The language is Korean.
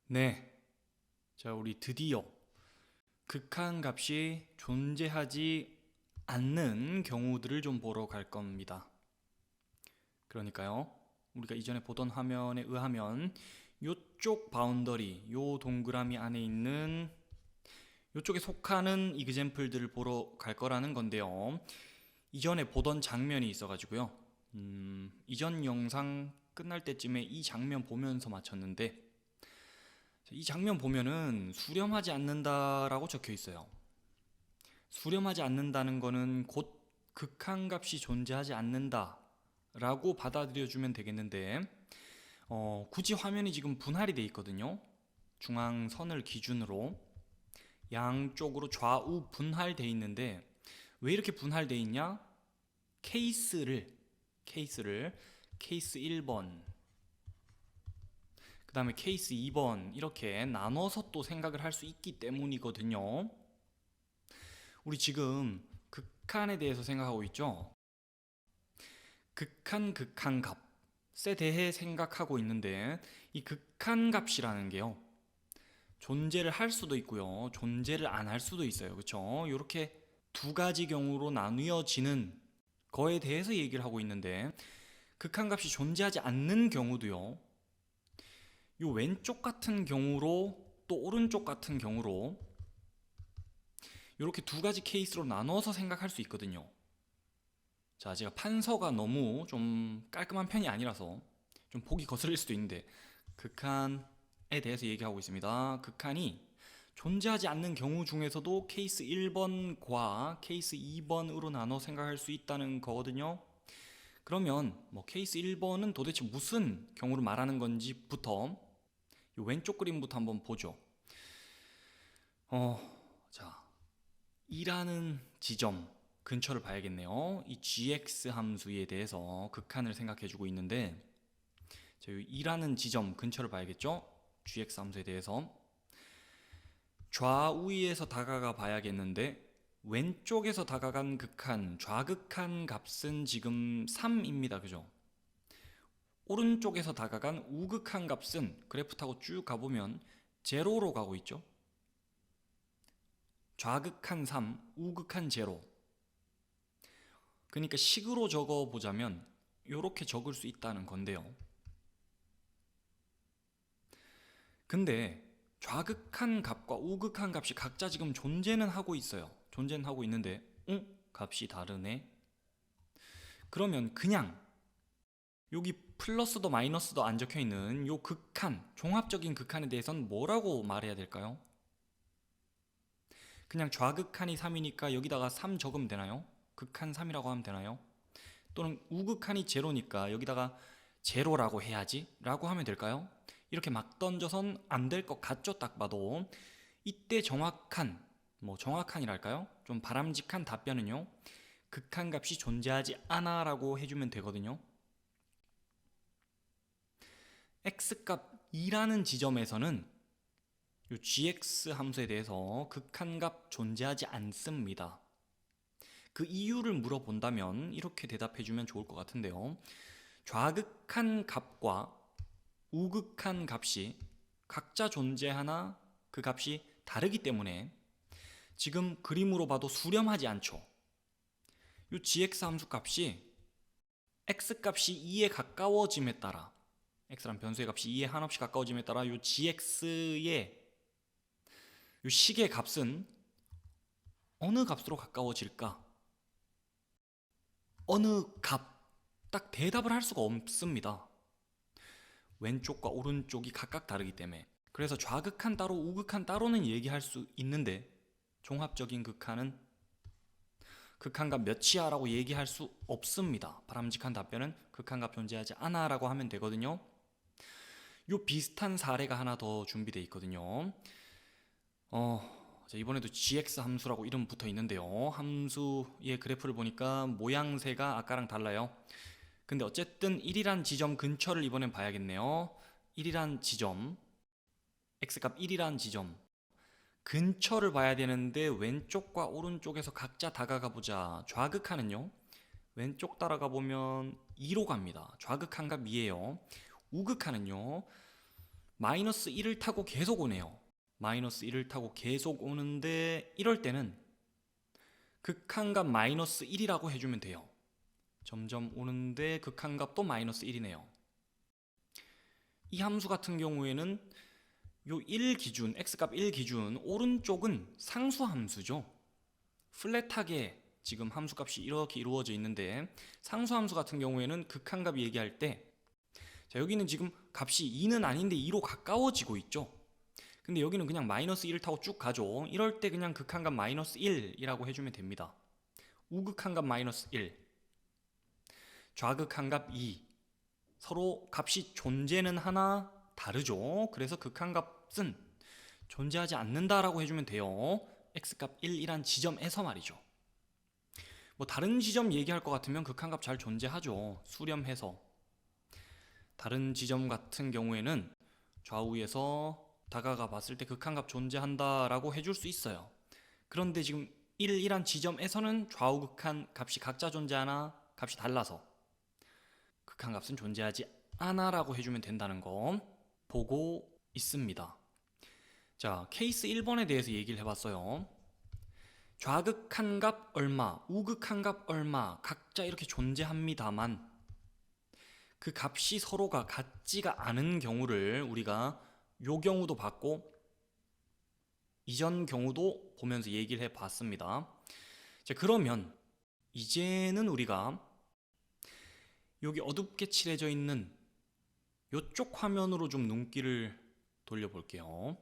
네, 자, 우리 드디어 극한값이 존재하지 않는 경우들을 좀 보러 갈 겁니다. 그러니까요, 우리가 이전에 보던 화면에 의하면 요쪽 바운더리, 요 동그라미 안에 있는 요쪽에 속하는 이그젬플들을 보러 갈 거라는 건데요. 이전에 보던 장면이 있어가지고요. 이전 영상 끝날 때쯤에 이 장면 보면서 맞췄는데 이 장면 보면은 수렴하지 않는다라고 적혀 있어요. 수렴하지 않는다는 거는 곧 극한값이 존재하지 않는다라고 받아들여주면 되겠는데 굳이 화면이 지금 분할이 돼 있거든요. 중앙선을 기준으로 양쪽으로 좌우 분할돼 있는데 왜 이렇게 분할돼 있냐? 케이스 1번, 그 다음에 케이스 2번 이렇게 나눠서 또 생각을 할 수 있기 때문이거든요. 우리 지금 극한에 대해서 생각하고 있죠? 극한값에 대해 생각하고 있는데 이 극한값이라는 게요. 존재를 할 수도 있고요. 존재를 안 할 수도 있어요. 그렇죠? 이렇게 두 가지 경우로 나뉘어지는 거에 대해서 얘기를 하고 있는데 극한값이 존재하지 않는 경우도요. 요 왼쪽 같은 경우로 또 오른쪽 같은 경우로 이렇게 두 가지 케이스로 나눠서 생각할 수 있거든요. 자, 제가 판서가 너무 좀 깔끔한 편이 아니라서 좀 보기 거슬릴 수도 있는데 극한에 대해서 얘기하고 있습니다. 극한이 존재하지 않는 경우 중에서도 케이스 1번과 케이스 2번으로 나눠 생각할 수 있다는 거거든요. 그러면 뭐 케이스 1번은 도대체 무슨 경우를 말하는 건지부터 이 왼쪽 그림부터 한번 보죠. 자, 2라는 지점 근처를 봐야겠네요. 이 gx 함수에 대해서 극한을 생각해주고 있는데 자, 이 2라는 지점 근처를 봐야겠죠? gx 함수에 대해서 좌우에서 다가가 봐야겠는데 왼쪽에서 다가간 극한, 좌극한 값은 지금 3입니다. 그죠? 오른쪽에서 다가간 우극한 값은 그래프 타고 쭉 가보면 제로로 가고 있죠. 좌극한 3, 우극한 제로. 그러니까 식으로 적어보자면 이렇게 적을 수 있다는 건데요. 근데 좌극한 값과 우극한 값이 각자 지금 존재는 하고 있어요. 존재는 하고 있는데 값이 다르네. 그러면 그냥 여기 플러스도 마이너스도 안 적혀있는 요 극한, 종합적인 극한에 대해서는 뭐라고 말해야 될까요? 그냥 좌극한이 3이니까 여기다가 3 적으면 되나요? 극한 3이라고 하면 되나요? 또는 우극한이 제로니까 여기다가 제로라고 해야지 라고 하면 될까요? 이렇게 막 던져선 안 될 것 같죠? 딱 봐도 이때 정확한이랄까요? 좀 바람직한 답변은요, 극한값이 존재하지 않아 라고 해주면 되거든요. x값 2라는 지점에서는 이 gx 함수에 대해서 극한값 존재하지 않습니다. 그 이유를 물어본다면 이렇게 대답해주면 좋을 것 같은데요. 좌극한 값과 우극한 값이 각자 존재하나 그 값이 다르기 때문에 지금 그림으로 봐도 수렴하지 않죠. 이 gx 함수 값이 x값이 2에 가까워짐에 따라, x란 변수의 값이 2에 한없이 가까워짐에 따라 이 gx의 이 식의 값은 어느 값으로 가까워질까? 어느 값, 딱 대답을 할 수가 없습니다. 왼쪽과 오른쪽이 각각 다르기 때문에. 그래서 좌극한 따로 우극한 따로는 얘기할 수 있는데 종합적인 극한은 극한값 몇이야 라고 얘기할 수 없습니다. 바람직한 답변은 극한값 존재하지 않아 라고 하면 되거든요. 요 비슷한 사례가 하나 더 준비되어 있거든요. 자, 이번에도 gx 함수라고 이름 붙어 있는데요. 함수의 그래프를 보니까 모양새가 아까랑 달라요. 근데 어쨌든 1이란 지점 근처를 이번엔 봐야겠네요. 1이란 지점, x값 1이란 지점 근처를 봐야 되는데 왼쪽과 오른쪽에서 각자 다가가 보자. 좌극한은요, 왼쪽 따라가 보면 2로 갑니다. 좌극한 값 2예요. 우극한은요, 마이너스 1을 타고 계속 오네요. 마이너스 1을 타고 계속 오는데 이럴 때는 극한값 마이너스 1이라고 해주면 돼요. 점점 오는데 극한값도 마이너스 1이네요. 이 함수 같은 경우에는 요 1 기준, x값 1 기준 오른쪽은 상수 함수죠. 플랫하게 지금 함수값이 이렇게 이루어져 있는데 상수 함수 같은 경우에는 극한값 얘기할 때 자, 여기는 지금 값이 2는 아닌데 2로 가까워지고 있죠. 근데 여기는 그냥 마이너스 1을 타고 쭉 가죠. 이럴 때 그냥 극한값 마이너스 1이라고 해주면 됩니다. 우극한값 마이너스 1, 좌극한값 2. 서로 값이 존재는 하나 다르죠. 그래서 극한값은 존재하지 않는다라고 해주면 돼요. x값 1이란 지점에서 말이죠. 뭐 다른 지점 얘기할 것 같으면 극한값 잘 존재하죠. 수렴해서. 다른 지점 같은 경우에는 좌우에서 다가가 봤을 때 극한값 존재한다라고 해줄 수 있어요. 그런데 지금 1이란 지점에서는 좌우 극한 값이 각자 존재하나 값이 달라서 극한값은 존재하지 않아라고 해주면 된다는 거 보고 있습니다. 자, 케이스 1번에 대해서 얘기를 해봤어요. 좌극한값 얼마, 우극한값 얼마 각자 이렇게 존재합니다만 그 값이 서로가 같지가 않은 경우를 우리가 요 경우도 봤고 이전 경우도 보면서 얘기를 해봤습니다. 자, 그러면 이제는 우리가 여기 어둡게 칠해져 있는 요쪽 화면으로 좀 눈길을 돌려볼게요.